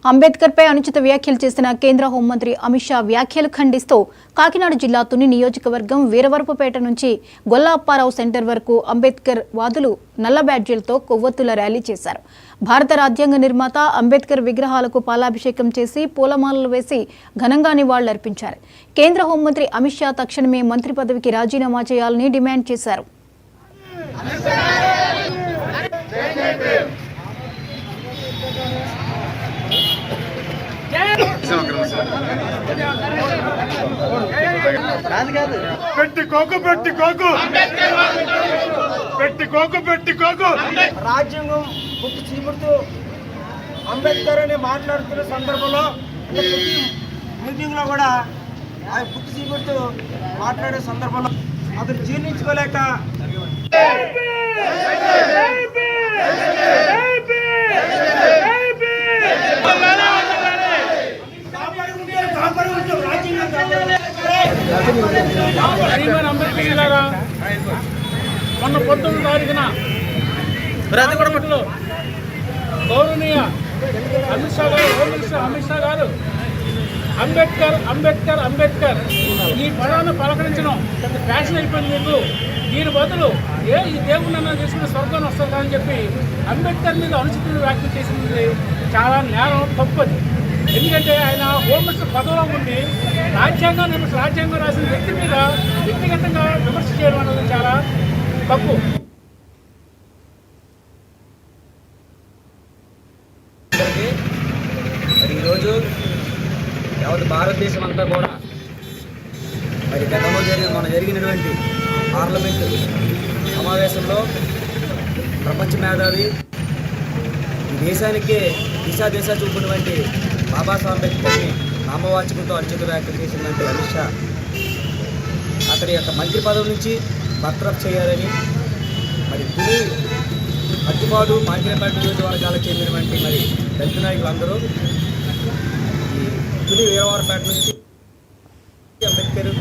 అంబేద్కర్ పై అనుచిత వ్యాఖ్యలు చేసిన కేంద్ర హోంమంత్రి అమిత్ షా వ్యాఖ్యలు ఖండిస్తూ కాకినాడ జిల్లా తుని నియోజకవర్గం వీరవరపుపేట నుంచి గొల్ల అప్పారావు సెంటర్ వరకు అంబేద్కర్ వాదులు నల్ల బ్యాడ్జీలతో కొవ్వొత్తుల ర్యాలీ చేశారు. భారత రాజ్యాంగ నిర్మాత అంబేద్కర్ విగ్రహాలకు పాలాభిషేకం చేసి పూలమాలలు వేసి ఘనంగా నివాళులర్పించారు. కేంద్ర హోంమంత్రి అమిత్ షా తక్షణమే మంత్రి పదవికి రాజీనామా చేయాలని డిమాండ్ చేశారు. రాజ్యాంగం పుట్టి చీపుడుతూ అంబేద్కర్ అని మాట్లాడుతున్న సందర్భంలో మీటింగ్ లో కూడా ఆయన పుట్టి చీపుడుతూ మాట్లాడే సందర్భంలో అతను జీర్ణించుకోలేక మొన్న 19వ తారీఖున గౌరవనీయ అమిత్ షా గారు, హోమ్ మినిస్టర్ అమిత్ షా గారు అంబేద్కర్ అంబేద్కర్ అంబేద్కర్ ఈ పదాన్ని పలకరించడం పెద్ద ఫ్యాషన్ అయిపోయింది. మీకు దీని బదులు ఈ దేవుడిని చేసుకునే స్వర్గాన్ని వస్తుందా అని చెప్పి అంబేద్కర్ మీద అనుచిత వ్యాఖ్యలు చేసింది చాలా నేరం, తప్పది. ఎందుకంటే ఆయన హోమ్ మినిస్టర్ పదవిలో ఉండి రాజ్యాంగం రాసిన వ్యక్తి మీద వ్యక్తిగతంగా విమర్శ చేయడం అనేది చాలా తప్పు. మరి ఈరోజు యావత్ భారతదేశం అంతా కూడా మరి గతంలో జరిగినటువంటి పార్లమెంటు సమావేశంలో ప్రపంచ మేధావి ఈ దేశానికే దిశ చూపినటువంటి బాబాసాహెబ్ అంబేద్కర్ని నామవాచకంతో అనుచిత వ్యాఖ్యలు చేసినటువంటి అమిత్ షా అతని యొక్క మంత్రి పదవి నుంచి బర్తరఫ్ చేయాలని మరి తుని అత్తిపాడు మాంకినపేట నియోజకవర్గాలకు చెందినటువంటి మరి దళిత నాయకులందరూ ఈ తుని వీరవారపేట నుంచి అంబేద్కర్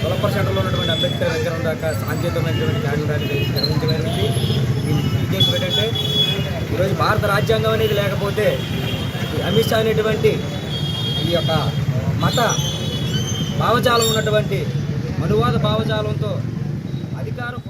12% ఉన్నటువంటి అంబేద్కర్ విగ్రహం దాకా శాంతియుతమైనటువంటి క్యాండిల్ నిర్వహించబడింది. దీని ఉద్దేశం ఏంటంటే ఈరోజు భారత రాజ్యాంగం అనేది లేకపోతే అమిత్ షా అనేటువంటి ఈ యొక్క మత భావజాలం ఉన్నటువంటి మనువాద భావజాలంతో అధికారం